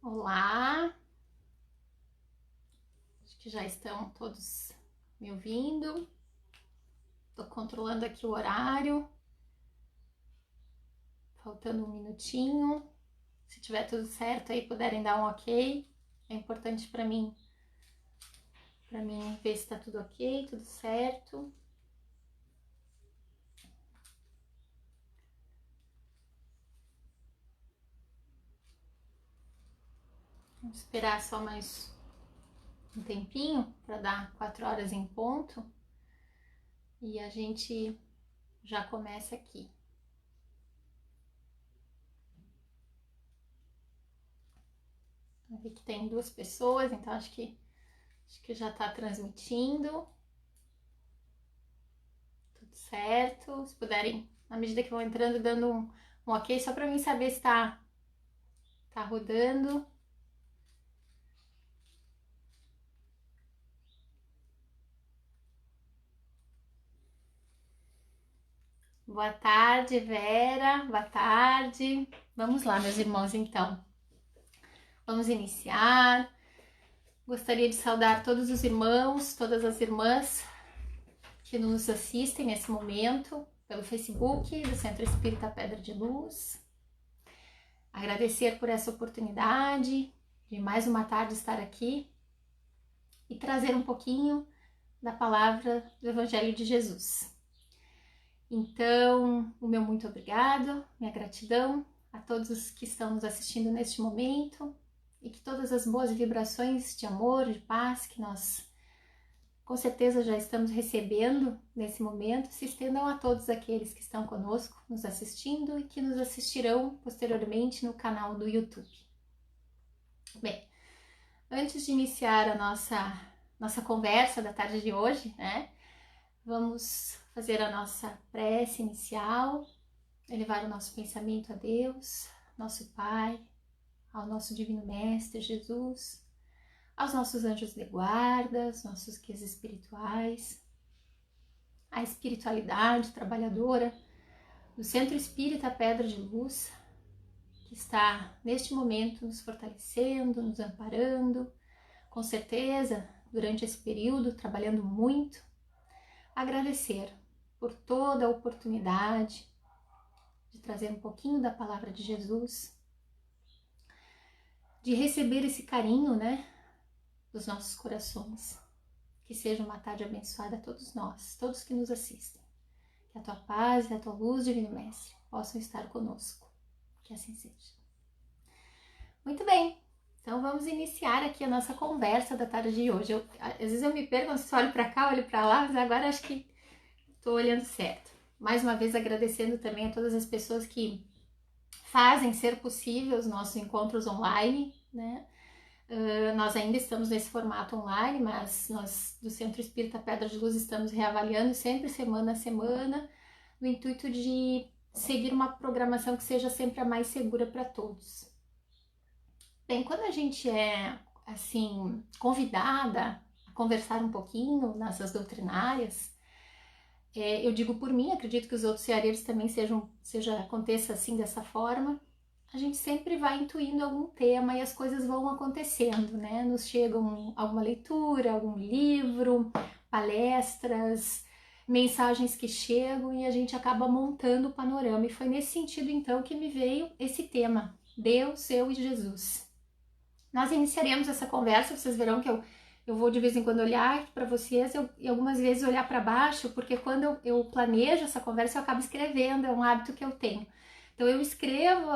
Olá, acho que já estão todos me ouvindo. Estou controlando aqui o horário, faltando um minutinho. Se tiver tudo certo aí, puderem dar um ok. É importante para mim ver se está tudo ok, tudo certo. Vamos esperar só mais um tempinho para dar 4 horas em ponto e a gente já começa aqui. Eu vi que tem 2 pessoas, então acho que já está transmitindo. Tudo certo. Se puderem, na medida que vão entrando, dando um ok, só para mim saber se tá rodando. Boa tarde, Vera. Boa tarde. Vamos lá, meus irmãos, então. Vamos iniciar. Gostaria de saudar todos os irmãos, todas as irmãs que nos assistem nesse momento pelo Facebook do Centro Espírita Pedra de Luz. Agradecer por essa oportunidade de mais uma tarde estar aqui e trazer um pouquinho da palavra do Evangelho de Jesus. Então, o meu muito obrigado, minha gratidão a todos os que estão nos assistindo neste momento e que todas as boas vibrações de amor, de paz que nós com certeza já estamos recebendo nesse momento se estendam a todos aqueles que estão conosco, nos assistindo e que nos assistirão posteriormente no canal do YouTube. Bem, antes de iniciar a nossa conversa da tarde de hoje, né, vamos fazer a nossa prece inicial, elevar o nosso pensamento a Deus, nosso Pai, ao nosso Divino Mestre Jesus, aos nossos anjos de guarda, aos nossos guias espirituais, à espiritualidade trabalhadora do Centro Espírita Pedra de Luz, que está neste momento nos fortalecendo, nos amparando, com certeza, durante esse período, trabalhando muito. Agradecer por toda a oportunidade de trazer um pouquinho da palavra de Jesus, de receber esse carinho, né, dos nossos corações. Que seja uma tarde abençoada a todos nós, todos que nos assistem. Que a tua paz e a tua luz, Divino Mestre, possam estar conosco. Que assim seja. Muito bem, então vamos iniciar aqui a nossa conversa da tarde de hoje. Às vezes eu me pergunto se olho para cá, olho para lá, mas agora acho que estou olhando certo. Mais uma vez agradecendo também a todas as pessoas que fazem ser possível os nossos encontros online, né? Nós ainda estamos nesse formato online, mas nós do Centro Espírita Pedra de Luz estamos reavaliando sempre semana a semana, no intuito de seguir uma programação que seja sempre a mais segura para todos. Bem, quando a gente é, assim, convidada a conversar um pouquinho nessas doutrinárias, eu digo por mim, acredito que os outros ceareiros também aconteça assim dessa forma, a gente sempre vai intuindo algum tema e as coisas vão acontecendo, né? Nos chegam alguma leitura, algum livro, palestras, mensagens que chegam e a gente acaba montando o panorama. E foi nesse sentido, então, que me veio esse tema, Deus, eu e Jesus. Nós iniciaremos essa conversa, vocês verão que eu vou de vez em quando olhar para vocês e algumas vezes olhar para baixo, porque quando eu planejo essa conversa eu acabo escrevendo, é um hábito que eu tenho. Então eu escrevo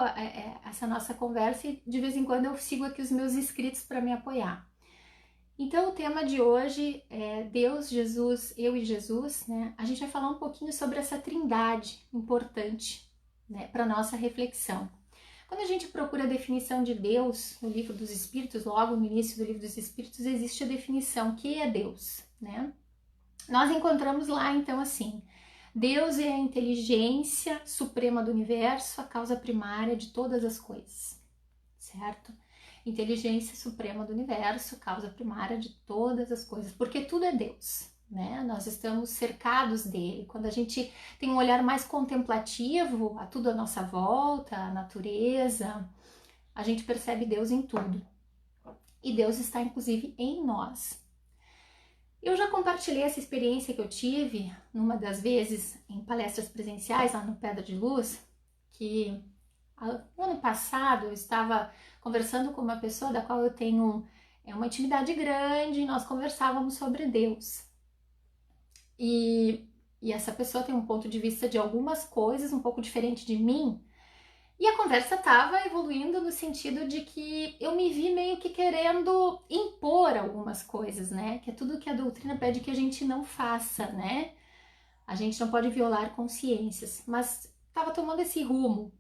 essa nossa conversa e de vez em quando eu sigo aqui os meus escritos para me apoiar. Então o tema de hoje é Deus, Jesus, eu e Jesus, né? A gente vai falar um pouquinho sobre essa trindade importante, né, para nossa reflexão. Quando a gente procura a definição de Deus no Livro dos Espíritos, logo no início do Livro dos Espíritos, existe a definição, que é Deus, né? Nós encontramos lá, então, assim, Deus é a inteligência suprema do universo, a causa primária de todas as coisas, certo? Inteligência suprema do universo, causa primária de todas as coisas, porque tudo é Deus, né? Nós estamos cercados dele. Quando a gente tem um olhar mais contemplativo a tudo à nossa volta, a natureza, a gente percebe Deus em tudo. E Deus está, inclusive, em nós. Eu já compartilhei essa experiência que eu tive numa das vezes em palestras presenciais lá no Pedra de Luz, que no ano passado eu estava conversando com uma pessoa da qual eu tenho uma intimidade grande e nós conversávamos sobre Deus. E essa pessoa tem um ponto de vista de algumas coisas um pouco diferente de mim. E a conversa estava evoluindo no sentido de que eu me vi meio que querendo impor algumas coisas, né? Que é tudo que a doutrina pede que a gente não faça, né? A gente não pode violar consciências, mas estava tomando esse rumo.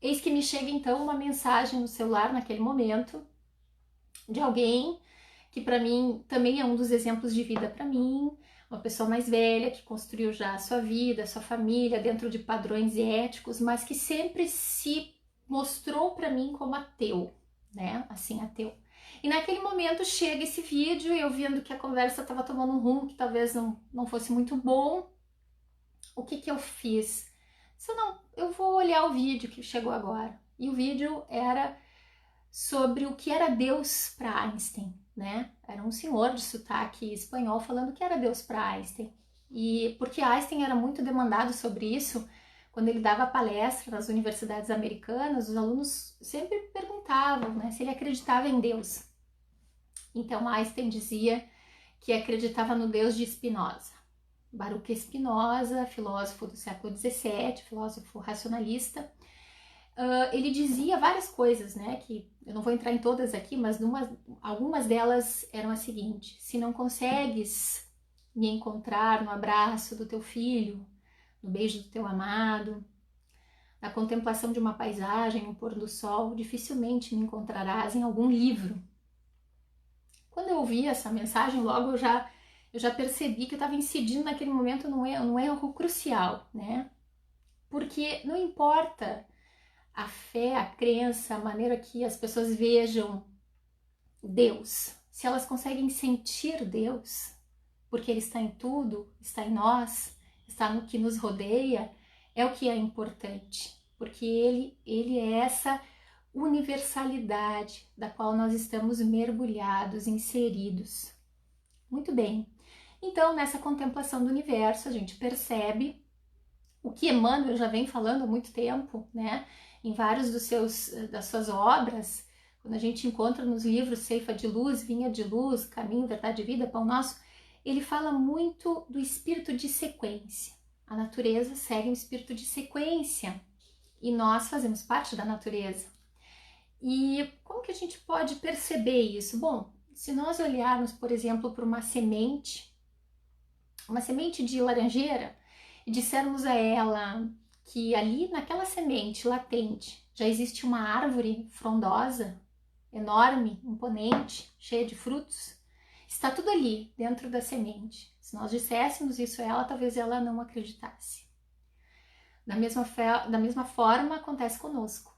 Eis que me chega então uma mensagem no celular naquele momento de alguém que para mim também é um dos exemplos de vida para mim, uma pessoa mais velha que construiu já a sua vida, a sua família dentro de padrões éticos, mas que sempre se mostrou para mim como ateu, né? Assim, ateu. E naquele momento chega esse vídeo, eu vendo que a conversa estava tomando um rumo que talvez não fosse muito bom. O que eu fiz? Eu vou olhar o vídeo que chegou agora. E o vídeo era sobre o que era Deus para Einstein, né? Era um senhor de sotaque espanhol falando o que era Deus para Einstein. E porque Einstein era muito demandado sobre isso, quando ele dava palestra nas universidades americanas, os alunos sempre perguntavam, né, se ele acreditava em Deus. Então Einstein dizia que acreditava no Deus de Spinoza. Baruch Spinoza, filósofo do século XVII, filósofo racionalista, ele dizia várias coisas, né, que eu não vou entrar em todas aqui, mas algumas delas eram as seguintes: se não consegues me encontrar no abraço do teu filho, no beijo do teu amado, na contemplação de uma paisagem, no pôr do sol, dificilmente me encontrarás em algum livro. Quando eu ouvi essa mensagem, logo eu já percebi que eu estava incidindo naquele momento num erro crucial, né? Porque não importa a fé, a crença, a maneira que as pessoas vejam Deus, se elas conseguem sentir Deus, porque Ele está em tudo, está em nós, está no que nos rodeia, é o que é importante, porque Ele é essa universalidade da qual nós estamos mergulhados, inseridos. Muito bem. Então, nessa contemplação do universo, a gente percebe o que Emmanuel já vem falando há muito tempo, né? Em vários das suas obras, quando a gente encontra nos livros Ceifa de Luz, Vinha de Luz, Caminho, Verdade e Vida, Pão Nosso, ele fala muito do espírito de sequência. A natureza segue um espírito de sequência e nós fazemos parte da natureza. E como que a gente pode perceber isso? Bom, se nós olharmos, por exemplo, para uma semente de laranjeira, e dissermos a ela que ali naquela semente latente já existe uma árvore frondosa, enorme, imponente, cheia de frutos, está tudo ali dentro da semente. Se nós disséssemos isso a ela, talvez ela não acreditasse. Da mesma forma acontece conosco.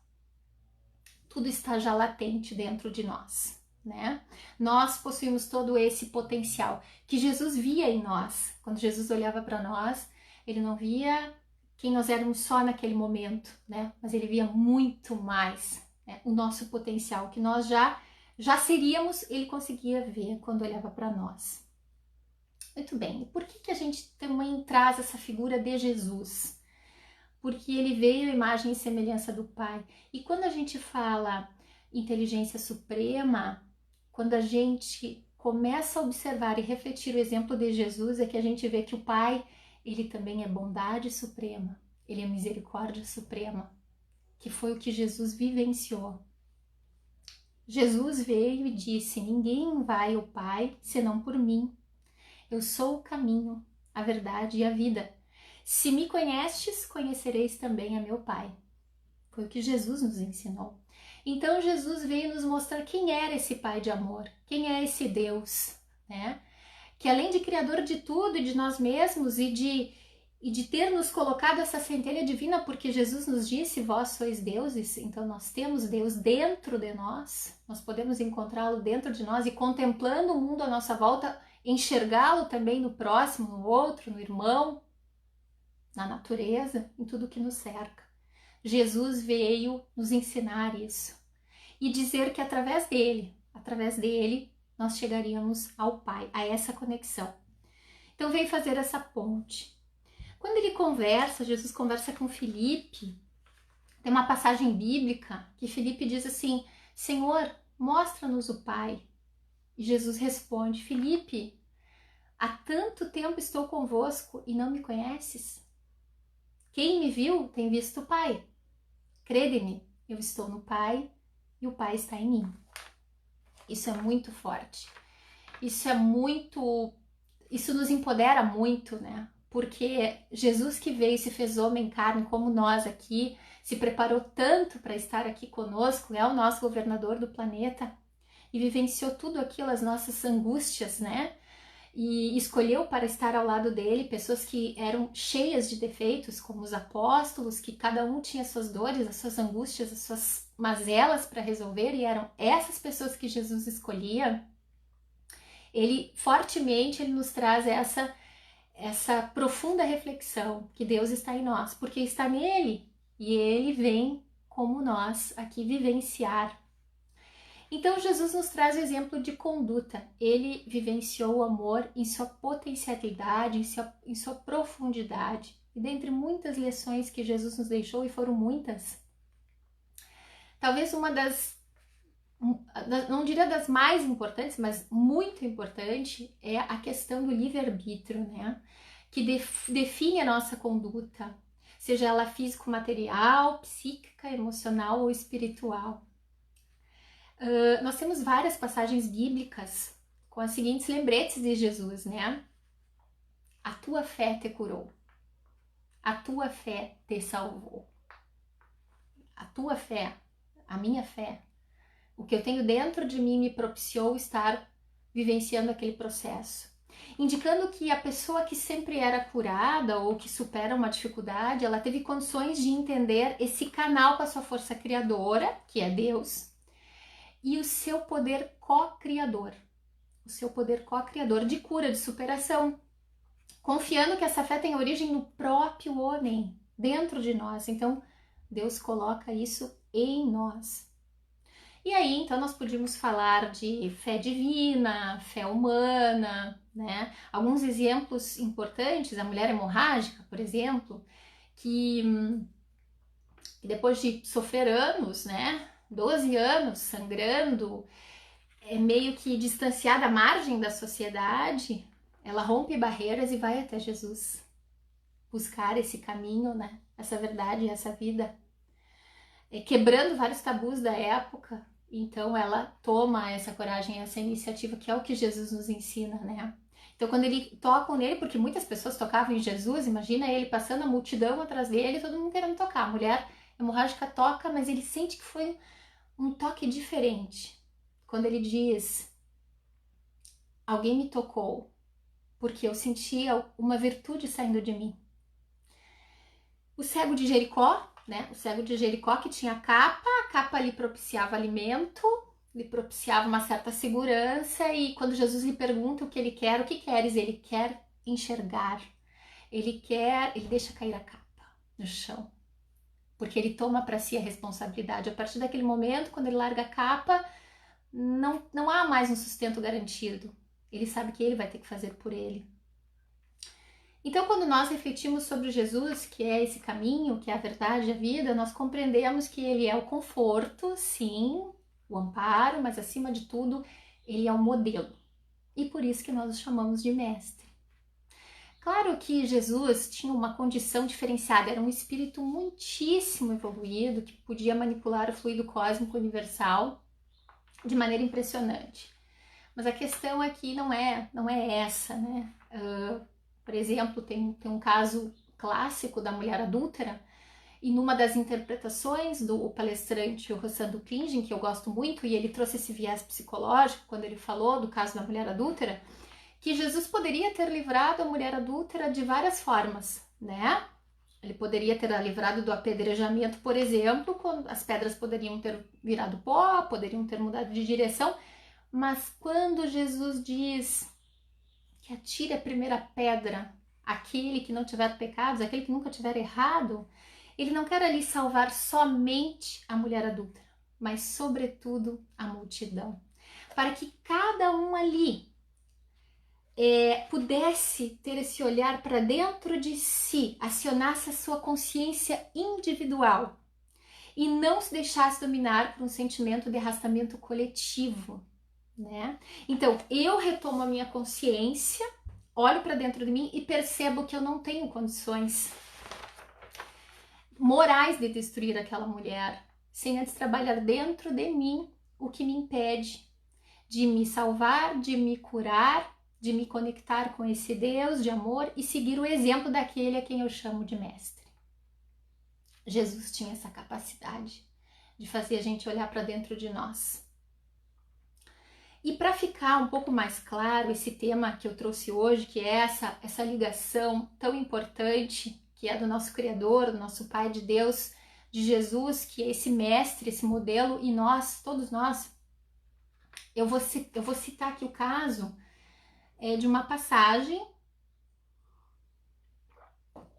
Tudo está já latente dentro de nós, né? Nós possuímos todo esse potencial que Jesus via em nós. Quando Jesus olhava para nós, ele não via quem nós éramos só naquele momento, né? Mas ele via muito mais, né? O nosso potencial, que nós já seríamos, ele conseguia ver quando olhava para nós. Muito bem, e por que a gente também traz essa figura de Jesus? Porque ele veio à imagem e semelhança do Pai. E quando a gente fala inteligência suprema, quando a gente começa a observar e refletir o exemplo de Jesus, é que a gente vê que o Pai, ele também é bondade suprema, ele é misericórdia suprema, que foi o que Jesus vivenciou. Jesus veio e disse: ninguém vai ao Pai senão por mim. Eu sou o caminho, a verdade e a vida. Se me conhestes, conhecereis também a meu Pai. Foi o que Jesus nos ensinou. Então Jesus veio nos mostrar quem era esse Pai de amor, quem é esse Deus, né? Que além de criador de tudo e de nós mesmos e de ter nos colocado essa centelha divina, porque Jesus nos disse: vós sois deuses, então nós temos Deus dentro de nós, nós podemos encontrá-lo dentro de nós e contemplando o mundo à nossa volta, enxergá-lo também no próximo, no outro, no irmão, na natureza, em tudo que nos cerca. Jesus veio nos ensinar isso. e dizer que através dele, nós chegaríamos ao Pai, a essa conexão. Então veio fazer essa ponte. Quando ele conversa, Jesus conversa com Filipe, tem uma passagem bíblica que Filipe diz assim: Senhor, mostra-nos o Pai. E Jesus responde: Filipe, há tanto tempo estou convosco e não me conheces? Quem me viu tem visto o Pai. Crede-me, eu estou no Pai e o Pai está em mim. Isso é muito forte. Isso nos empodera muito, né? Porque Jesus que veio e se fez homem em carne como nós aqui, se preparou tanto para estar aqui conosco, é o nosso governador do planeta e vivenciou tudo aquilo, as nossas angústias, né? E escolheu para estar ao lado dele pessoas que eram cheias de defeitos, como os apóstolos, que cada um tinha suas dores, as suas angústias, as suas mazelas para resolver, e eram essas pessoas que Jesus escolhia. Ele fortemente nos traz essa profunda reflexão que Deus está em nós, porque está nele e ele vem como nós aqui vivenciar. Então Jesus nos traz o exemplo de conduta. Ele vivenciou o amor em sua potencialidade, em sua profundidade. E dentre muitas lições que Jesus nos deixou, e foram muitas, talvez uma não diria das mais importantes, mas muito importante, é a questão do livre-arbítrio, né? Que define a nossa conduta, seja ela físico-material, psíquica, emocional ou espiritual. Nós temos várias passagens bíblicas com as seguintes lembretes de Jesus, né? A tua fé te curou. A tua fé te salvou. A tua fé, a minha fé, o que eu tenho dentro de mim me propiciou estar vivenciando aquele processo. Indicando que a pessoa que sempre era curada ou que supera uma dificuldade, ela teve condições de entender esse canal com a sua força criadora, que é Deus, e o seu poder co-criador. O seu poder co-criador de cura, de superação. Confiando que essa fé tem origem no próprio homem, dentro de nós. Então, Deus coloca isso em nós. E aí, então, nós podíamos falar de fé divina, fé humana, né? Alguns exemplos importantes, a mulher hemorrágica, por exemplo, que depois de sofrer anos, né? 12 anos sangrando, meio que distanciada à margem da sociedade, ela rompe barreiras e vai até Jesus buscar esse caminho, né? Essa verdade, essa vida, quebrando vários tabus da época. Então ela toma essa coragem, essa iniciativa, que é o que Jesus nos ensina, né? Então quando ele tocam nele, porque muitas pessoas tocavam em Jesus, imagina ele passando a multidão atrás dele, todo mundo querendo tocar. A mulher hemorrágica toca, mas ele sente que foi um toque diferente. Quando ele diz: alguém me tocou, porque eu sentia uma virtude saindo de mim. O cego de Jericó, né? O cego de Jericó que tinha a capa lhe propiciava alimento, lhe propiciava uma certa segurança, e quando Jesus lhe pergunta o que ele quer, o que queres? Ele quer enxergar. Ele deixa cair a capa no chão, porque ele toma para si a responsabilidade. A partir daquele momento, quando ele larga a capa, não há mais um sustento garantido. Ele sabe que ele vai ter que fazer por ele. Então, quando nós refletimos sobre Jesus, que é esse caminho, que é a verdade, a vida, nós compreendemos que ele é o conforto, sim, o amparo, mas acima de tudo, ele é o modelo. E por isso que nós o chamamos de mestre. Claro que Jesus tinha uma condição diferenciada, era um espírito muitíssimo evoluído, que podia manipular o fluido cósmico universal de maneira impressionante. Mas a questão aqui não é essa, né? Por exemplo, tem um caso clássico da mulher adúltera, e numa das interpretações do palestrante Rossando Klingen, que eu gosto muito, e ele trouxe esse viés psicológico quando ele falou do caso da mulher adúltera, que Jesus poderia ter livrado a mulher adúltera de várias formas, né? Ele poderia ter a livrado do apedrejamento, por exemplo, quando as pedras poderiam ter virado pó, poderiam ter mudado de direção, mas quando Jesus diz que atire a primeira pedra aquele que não tiver pecados, aquele que nunca tiver errado, ele não quer ali salvar somente a mulher adúltera, mas sobretudo a multidão, para que cada um ali pudesse ter esse olhar para dentro de si, acionasse a sua consciência individual e não se deixasse dominar por um sentimento de arrastamento coletivo, né? Então, eu retomo a minha consciência, olho para dentro de mim e percebo que eu não tenho condições morais de destruir aquela mulher, sem antes trabalhar dentro de mim o que me impede de me salvar, de me curar, de me conectar com esse Deus de amor e seguir o exemplo daquele a quem eu chamo de mestre. Jesus tinha essa capacidade de fazer a gente olhar para dentro de nós. E para ficar um pouco mais claro esse tema que eu trouxe hoje, que é essa ligação tão importante, que é do nosso Criador, do nosso Pai de Deus, de Jesus, que é esse mestre, esse modelo, e nós, todos nós, eu vou citar aqui o caso de uma passagem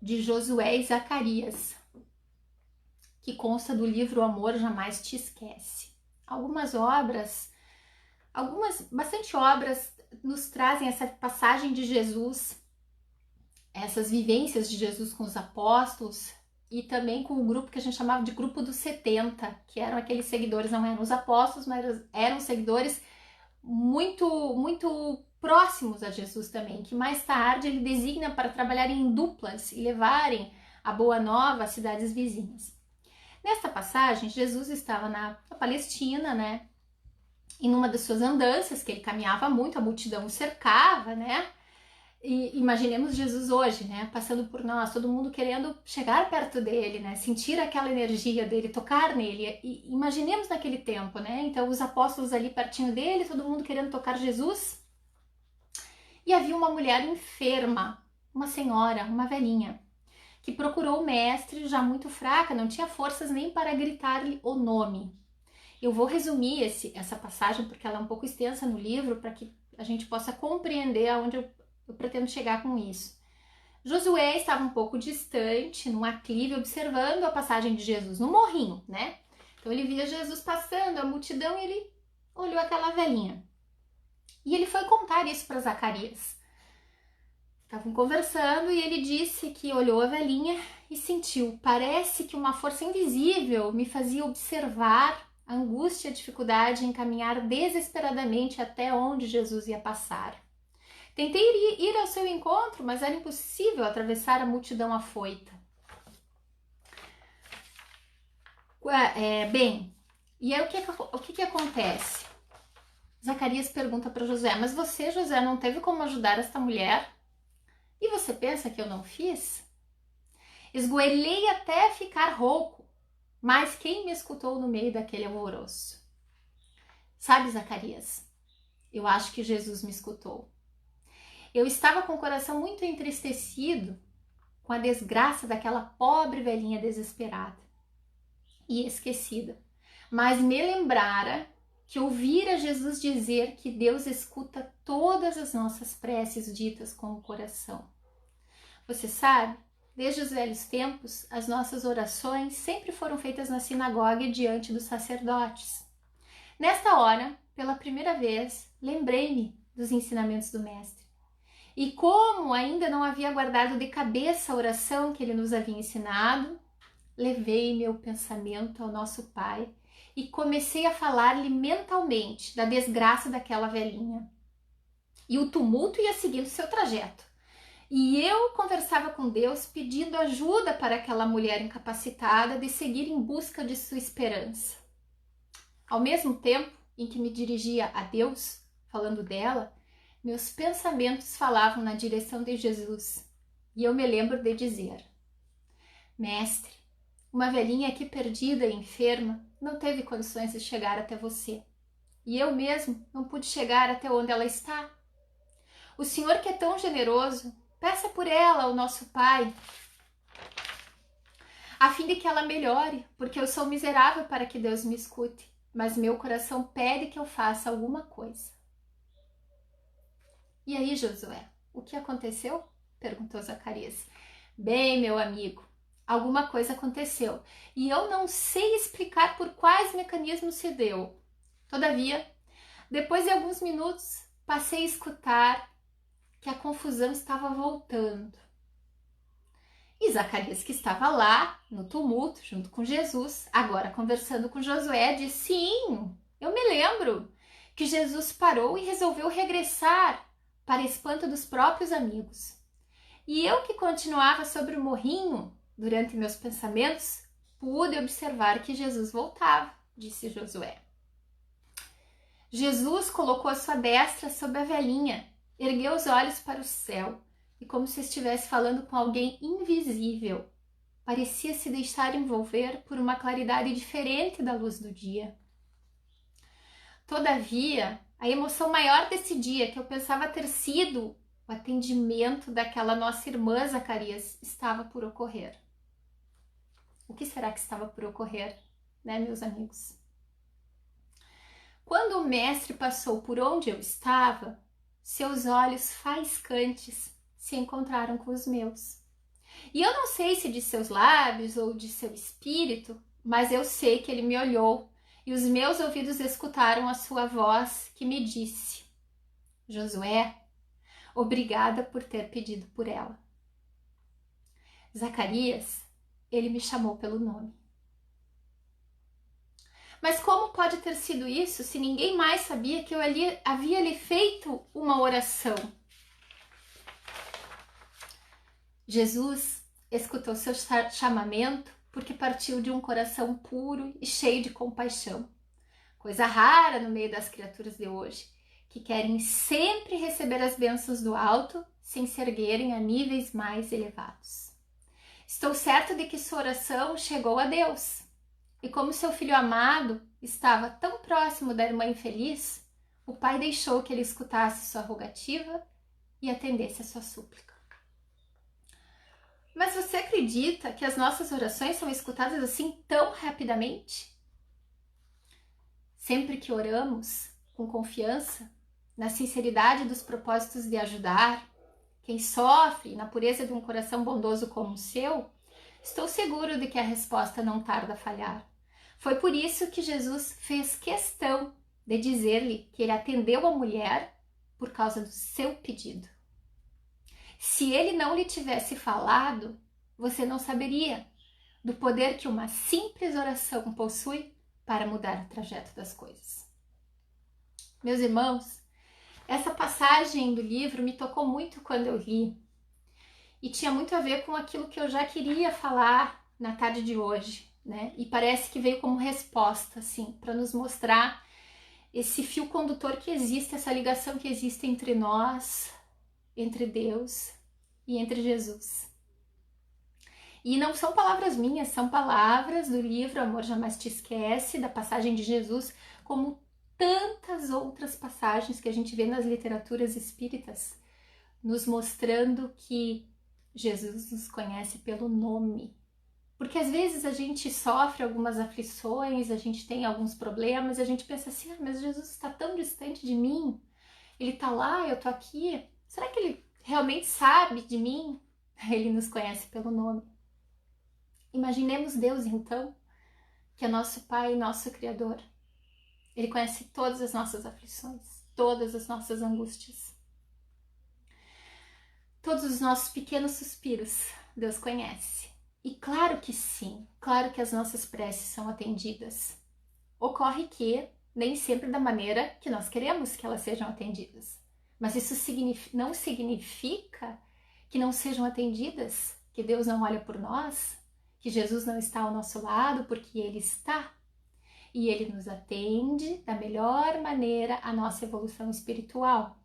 de Josué e Zacarias, que consta do livro O Amor Jamais Te Esquece. Bastante obras nos trazem essa passagem de Jesus, essas vivências de Jesus com os apóstolos e também com o grupo que a gente chamava de grupo dos 70, que eram aqueles seguidores, não eram os apóstolos, mas eram seguidores muito próximos a Jesus também, que mais tarde ele designa para trabalharem em duplas e levarem a boa nova às cidades vizinhas. Nesta passagem, Jesus estava na Palestina, né? E numa das suas andanças, que ele caminhava muito, a multidão o cercava, né? E imaginemos Jesus hoje, né? Passando por nós, todo mundo querendo chegar perto dele, né? Sentir aquela energia dele, tocar nele. E imaginemos naquele tempo, né? Então, os apóstolos ali pertinho dele, todo mundo querendo tocar Jesus. E havia uma mulher enferma, uma senhora, uma velhinha, que procurou o mestre já muito fraca, não tinha forças nem para gritar-lhe o nome. Eu vou resumir essa passagem porque ela é um pouco extensa no livro para que a gente possa compreender aonde eu pretendo chegar com isso. Josué estava um pouco distante, num aclive, observando a passagem de Jesus, no morrinho, né? Então ele via Jesus passando, a multidão, e ele olhou aquela velhinha. E ele foi contar isso para Zacarias. Estavam conversando e ele disse que olhou a velhinha e sentiu, parece que uma força invisível me fazia observar a angústia e a dificuldade em caminhar desesperadamente até onde Jesus ia passar. Tentei ir ao seu encontro, mas era impossível atravessar a multidão afoita. E aí o que acontece? Zacarias pergunta para Josué, mas você, Josué, não teve como ajudar esta mulher? E você pensa que eu não fiz? Esgoelei até ficar rouco, mas quem me escutou no meio daquele alvoroço? Sabe, Zacarias, eu acho que Jesus me escutou. Eu estava com o coração muito entristecido com a desgraça daquela pobre velhinha desesperada e esquecida, mas me lembrara que ouvira Jesus dizer que Deus escuta todas as nossas preces ditas com o coração. Você sabe, desde os velhos tempos, as nossas orações sempre foram feitas na sinagoga e diante dos sacerdotes. Nesta hora, pela primeira vez, lembrei-me dos ensinamentos do Mestre. E como ainda não havia guardado de cabeça a oração que ele nos havia ensinado, levei meu pensamento ao nosso Pai e comecei a falar-lhe mentalmente da desgraça daquela velhinha. E o tumulto ia seguindo seu trajeto. E eu conversava com Deus pedindo ajuda para aquela mulher incapacitada de seguir em busca de sua esperança. Ao mesmo tempo em que me dirigia a Deus, falando dela, meus pensamentos falavam na direção de Jesus. E eu me lembro de dizer, Mestre, uma velhinha aqui perdida e enferma não teve condições de chegar até você. E eu mesmo não pude chegar até onde ela está. O Senhor que é tão generoso, peça por ela ao nosso Pai, a fim de que ela melhore, porque eu sou miserável para que Deus me escute, mas meu coração pede que eu faça alguma coisa. E aí, Josué, o que aconteceu? Perguntou Zacarias. Bem, meu amigo, alguma coisa aconteceu. E eu não sei explicar por quais mecanismos se deu. Todavia, depois de alguns minutos, passei a escutar que a confusão estava voltando. E Zacarias, que estava lá no tumulto, junto com Jesus, agora conversando com Josué, disse: sim, eu me lembro que Jesus parou e resolveu regressar para espanto dos próprios amigos. E eu, que continuava sobre o morrinho durante meus pensamentos, pude observar que Jesus voltava, disse Josué. Jesus colocou a sua destra sobre a velhinha, ergueu os olhos para o céu e, como se estivesse falando com alguém invisível, parecia se deixar envolver por uma claridade diferente da luz do dia. Todavia, a emoção maior desse dia, que eu pensava ter sido o atendimento daquela nossa irmã Zacarias, estava por ocorrer. O que será que estava por ocorrer, né, meus amigos? Quando o mestre passou por onde eu estava, seus olhos faiscantes se encontraram com os meus. E eu não sei se de seus lábios ou de seu espírito, mas eu sei que ele me olhou e os meus ouvidos escutaram a sua voz que me disse: Josué, obrigada por ter pedido por ela. Zacarias, ele me chamou pelo nome. Mas como pode ter sido isso se ninguém mais sabia que eu havia lhe feito uma oração? Jesus escutou seu chamamento porque partiu de um coração puro e cheio de compaixão. Coisa rara no meio das criaturas de hoje, que querem sempre receber as bênçãos do alto sem se erguerem a níveis mais elevados. Estou certa de que sua oração chegou a Deus. E como seu filho amado estava tão próximo da irmã infeliz, o pai deixou que ele escutasse sua rogativa e atendesse a sua súplica. Mas você acredita que as nossas orações são escutadas assim tão rapidamente? Sempre que oramos com confiança, na sinceridade dos propósitos de ajudar quem sofre, na pureza de um coração bondoso como o seu, estou seguro de que a resposta não tarda a falhar. Foi por isso que Jesus fez questão de dizer-lhe que ele atendeu a mulher por causa do seu pedido. Se ele não lhe tivesse falado, você não saberia do poder que uma simples oração possui para mudar o trajeto das coisas. Meus irmãos, essa passagem do livro me tocou muito quando eu li e tinha muito a ver com aquilo que eu já queria falar na tarde de hoje, né? E parece que veio como resposta, assim, para nos mostrar esse fio condutor que existe, essa ligação que existe entre nós, entre Deus e entre Jesus. E não são palavras minhas, são palavras do livro Amor Jamais Te Esquece, da passagem de Jesus, como tantas outras passagens que a gente vê nas literaturas espíritas, nos mostrando que Jesus nos conhece pelo nome. Porque às vezes a gente sofre algumas aflições, a gente tem alguns problemas, e a gente pensa assim, mas Jesus está tão distante de mim, ele está lá, eu estou aqui, será que ele realmente sabe de mim? Ele nos conhece pelo nome. Imaginemos Deus então, que é nosso Pai e nosso Criador. Ele conhece todas as nossas aflições, todas as nossas angústias. Todos os nossos pequenos suspiros, Deus conhece. E claro que sim, claro que as nossas preces são atendidas. Ocorre que nem sempre da maneira que nós queremos que elas sejam atendidas. Mas isso não significa que não sejam atendidas, que Deus não olha por nós, que Jesus não está ao nosso lado, porque Ele está. E Ele nos atende da melhor maneira a nossa evolução espiritual.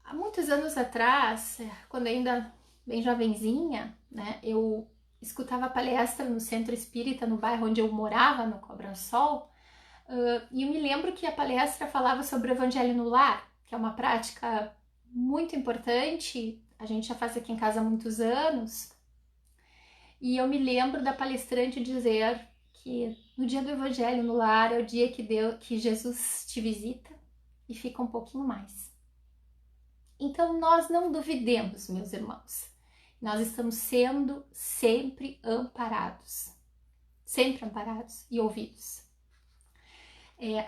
Há muitos anos atrás, quando ainda bem jovenzinha, né, eu escutava palestra no Centro Espírita, no bairro onde eu morava, no Cobrasol, e eu me lembro que a palestra falava sobre o Evangelho no Lar, que é uma prática muito importante, a gente já faz aqui em casa há muitos anos, e eu me lembro da palestrante dizer que no dia do Evangelho no Lar é o dia que Jesus te visita e fica um pouquinho mais. Então nós não duvidemos, meus irmãos, Nós estamos sendo sempre amparados e ouvidos.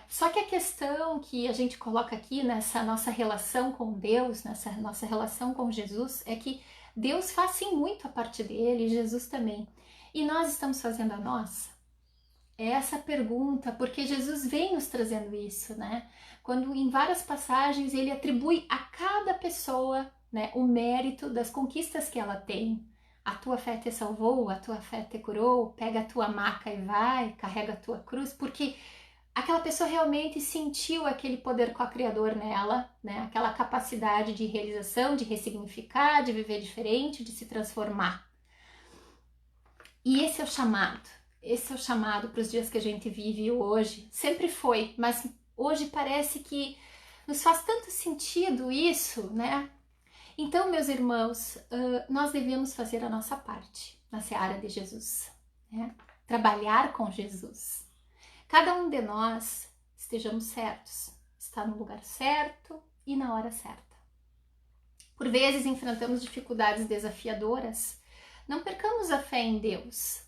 Só que a questão que a gente coloca aqui nessa nossa relação com Deus, nessa nossa relação com Jesus, é que Deus faz sim muito a parte dele, Jesus também. E nós estamos fazendo a nossa? É essa pergunta, porque Jesus vem nos trazendo isso, né? Quando em várias passagens ele atribui a cada pessoa, né, o mérito das conquistas que ela tem. A tua fé te salvou, a tua fé te curou, pega a tua maca e vai, carrega a tua cruz, porque aquela pessoa realmente sentiu aquele poder co-criador nela, né? Aquela capacidade de realização, de ressignificar, de viver diferente, de se transformar. E esse é o chamado para os dias que a gente vive hoje. Sempre foi, mas hoje parece que nos faz tanto sentido isso, né? Então, meus irmãos, nós devemos fazer a nossa parte na seara de Jesus, né? Trabalhar com Jesus. Cada um de nós estejamos certos, está no lugar certo e na hora certa. Por vezes enfrentamos dificuldades desafiadoras. Não percamos a fé em Deus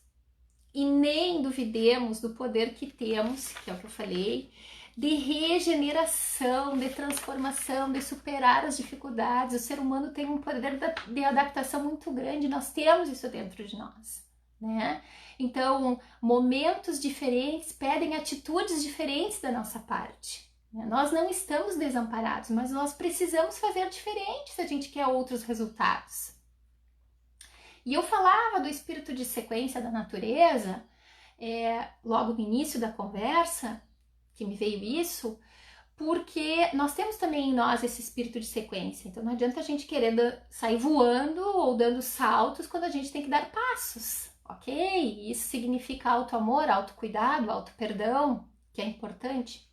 e nem duvidemos do poder que temos, que é o que eu falei, de regeneração, de transformação, de superar as dificuldades. O ser humano tem um poder de adaptação muito grande, nós temos isso dentro de nós, né? Então, momentos diferentes pedem atitudes diferentes da nossa parte. Nós não estamos desamparados, mas nós precisamos fazer diferente se a gente quer outros resultados. E eu falava do espírito de sequência da natureza, logo no início da conversa, que me veio isso, porque nós temos também em nós esse espírito de sequência. Então não adianta a gente querer sair voando ou dando saltos quando a gente tem que dar passos. Ok? Isso significa auto-amor, auto-cuidado, auto-perdão, que é importante.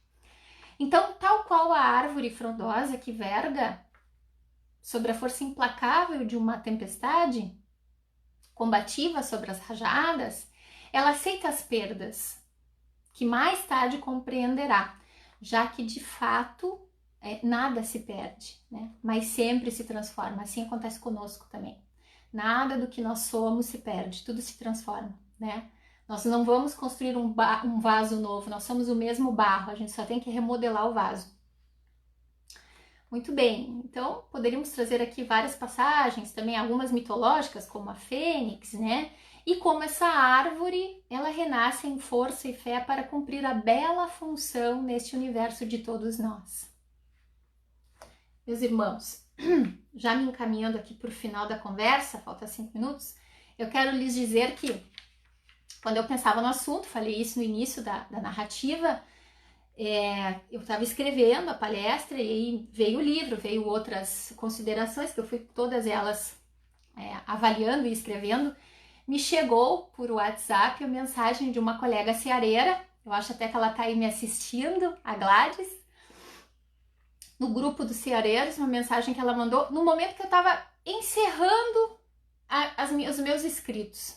Então, tal qual a árvore frondosa que verga sobre a força implacável de uma tempestade, combativa sobre as rajadas, ela aceita as perdas, que mais tarde compreenderá, já que de fato nada se perde, né? Mas sempre se transforma. Assim acontece conosco também. Nada do que nós somos se perde, tudo se transforma, né? Nós não vamos construir um vaso novo, nós somos o mesmo barro, a gente só tem que remodelar o vaso. Muito bem, então poderíamos trazer aqui várias passagens, também algumas mitológicas, como a fênix, né? E como essa árvore, ela renasce em força e fé para cumprir a bela função neste universo de todos nós. Meus irmãos, já me encaminhando aqui para o final da conversa, falta 5 minutos, eu quero lhes dizer que quando eu pensava no assunto, falei isso no início da narrativa, eu estava escrevendo a palestra e aí veio o livro, veio outras considerações, que eu fui todas elas avaliando e escrevendo. Me chegou por WhatsApp a mensagem de uma colega ceareira, eu acho até que ela está aí me assistindo, a Gladys, no grupo dos ceareiros, uma mensagem que ela mandou no momento que eu estava encerrando os meus escritos.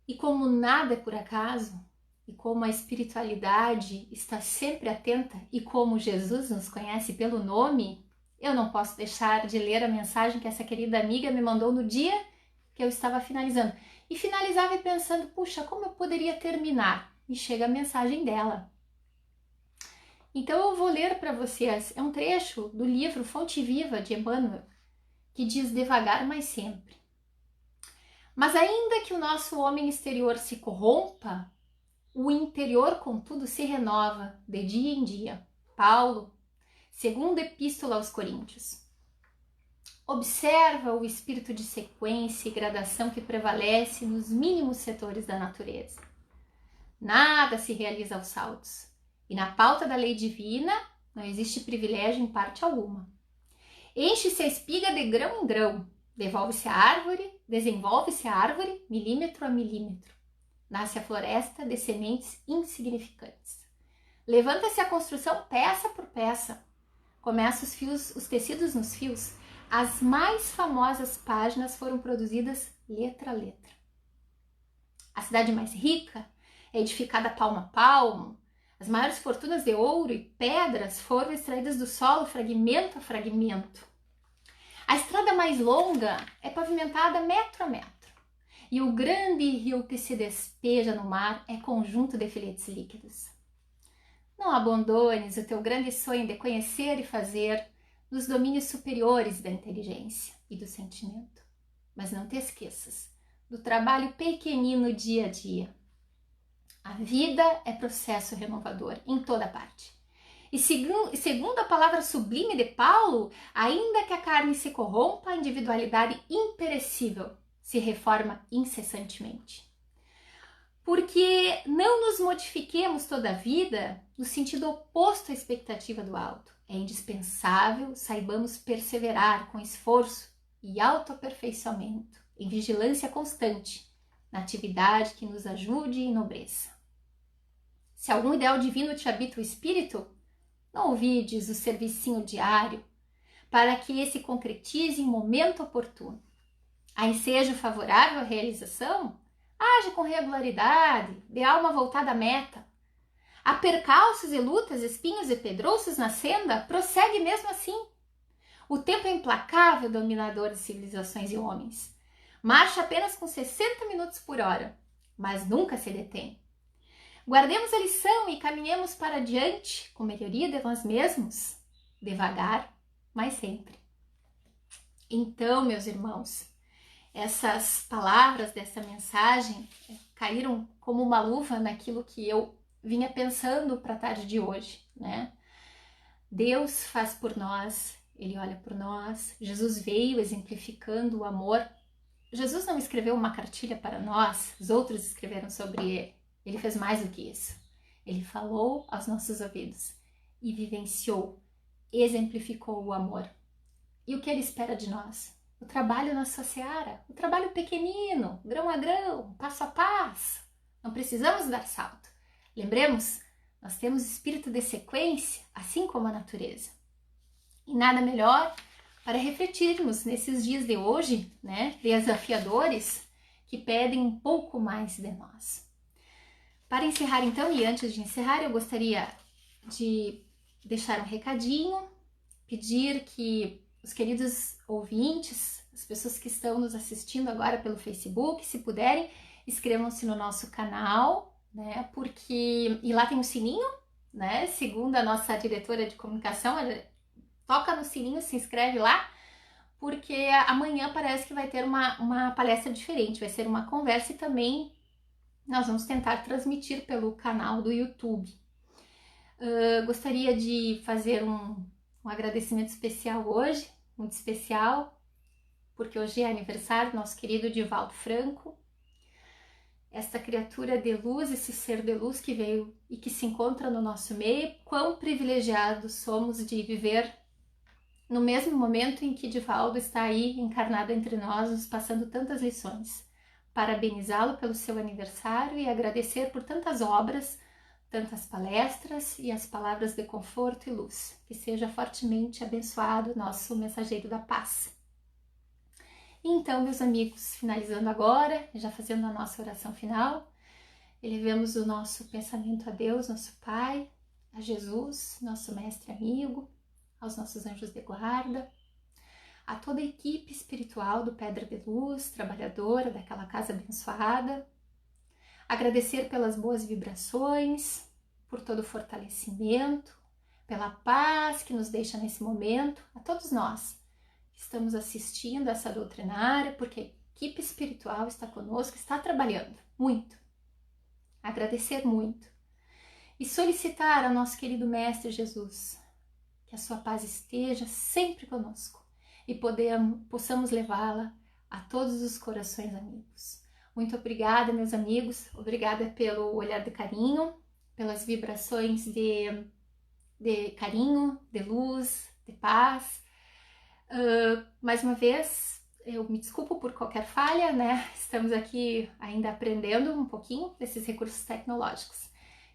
E como nada é por acaso, e como a espiritualidade está sempre atenta, e como Jesus nos conhece pelo nome, eu não posso deixar de ler a mensagem que essa querida amiga me mandou no dia que eu estava finalizando. E finalizava pensando, puxa, como eu poderia terminar? E chega a mensagem dela. Então eu vou ler para vocês, é um trecho do livro Fonte Viva de Emmanuel, que diz devagar, mas sempre. Mas ainda que o nosso homem exterior se corrompa, o interior, contudo, se renova de dia em dia. Paulo, segunda epístola aos Coríntios. Observa o espírito de sequência e gradação que prevalece nos mínimos setores da natureza. Nada se realiza aos saltos. E na pauta da lei divina não existe privilégio em parte alguma. Enche-se a espiga de grão em grão, desenvolve-se a árvore, milímetro a milímetro. Nasce a floresta de sementes insignificantes. Levanta-se a construção peça por peça. Começa os tecidos nos fios. As mais famosas páginas foram produzidas letra a letra. A cidade mais rica é edificada palmo a palmo. As maiores fortunas de ouro e pedras foram extraídas do solo fragmento a fragmento. A estrada mais longa é pavimentada metro a metro, e o grande rio que se despeja no mar é conjunto de filetes líquidos. Não abandones o teu grande sonho de conhecer e fazer nos domínios superiores da inteligência e do sentimento. Mas não te esqueças do trabalho pequenino dia a dia. A vida é processo renovador em toda parte. E segundo a palavra sublime de Paulo, ainda que a carne se corrompa, a individualidade imperecível se reforma incessantemente. Porque não nos modifiquemos toda a vida no sentido oposto à expectativa do alto. É indispensável saibamos perseverar com esforço e autoaperfeiçoamento, em vigilância constante, na atividade que nos ajude e enobreça. Se algum ideal divino te habita o espírito, não ouvides o servicinho diário, para que esse concretize em momento oportuno. Há ensejo favorável à realização? Age com regularidade, de alma voltada à meta. Há percalços e lutas, espinhos e pedrouços na senda? Prossegue mesmo assim. O tempo é implacável dominador de civilizações e homens. Marcha apenas com 60 minutos por hora, mas nunca se detém. Guardemos a lição e caminhemos para diante com melhoria de nós mesmos, devagar, mas sempre. Então, meus irmãos, essas palavras dessa mensagem caíram como uma luva naquilo que eu vinha pensando para a tarde de hoje, né? Deus faz por nós, Ele olha por nós, Jesus veio exemplificando o amor. Jesus não escreveu uma cartilha para nós, os outros escreveram sobre Ele. Ele fez mais do que isso. Ele falou aos nossos ouvidos e vivenciou, exemplificou o amor. E o que Ele espera de nós? O trabalho na sua seara, o trabalho pequenino, grão a grão, passo a passo. Não precisamos dar salto. Lembremos, nós temos espírito de sequência, assim como a natureza. E nada melhor para refletirmos nesses dias de hoje, né, desafiadores, que pedem um pouco mais de nós. Para encerrar então, e antes de encerrar, eu gostaria de deixar um recadinho, pedir que os queridos ouvintes, as pessoas que estão nos assistindo agora pelo Facebook, se puderem, inscrevam-se no nosso canal, né? Porque e lá tem um sininho, né? Segundo a nossa diretora de comunicação, toca no sininho, se inscreve lá, porque amanhã parece que vai ter uma palestra diferente, vai ser uma conversa e também nós vamos tentar transmitir pelo canal do YouTube. Gostaria de fazer um agradecimento especial hoje, muito especial, porque hoje é aniversário do nosso querido Divaldo Franco, esta criatura de luz, esse ser de luz que veio e que se encontra no nosso meio. Quão privilegiados somos de viver no mesmo momento em que Divaldo está aí encarnado entre nós, nos passando tantas lições. Parabenizá-lo pelo seu aniversário e agradecer por tantas obras, tantas palestras e as palavras de conforto e luz. Que seja fortemente abençoado nosso mensageiro da paz. Então, meus amigos, finalizando agora, já fazendo a nossa oração final, elevemos o nosso pensamento a Deus, nosso Pai, a Jesus, nosso mestre amigo, aos nossos anjos de guarda, a toda a equipe espiritual do Pedra de Luz, trabalhadora daquela casa abençoada, agradecer pelas boas vibrações, por todo o fortalecimento, pela paz que nos deixa nesse momento, a todos nós que estamos assistindo essa doutrinária, porque a equipe espiritual está conosco, está trabalhando muito. Agradecer muito e solicitar ao nosso querido Mestre Jesus que a sua paz esteja sempre conosco e possamos levá-la a todos os corações amigos. Muito obrigada, meus amigos, obrigada pelo olhar de carinho, pelas vibrações de carinho, de luz, de paz. Mais uma vez, eu me desculpo por qualquer falha, né? Estamos aqui ainda aprendendo um pouquinho desses recursos tecnológicos.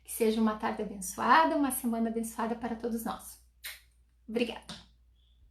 Que seja uma tarde abençoada, uma semana abençoada para todos nós. Obrigada!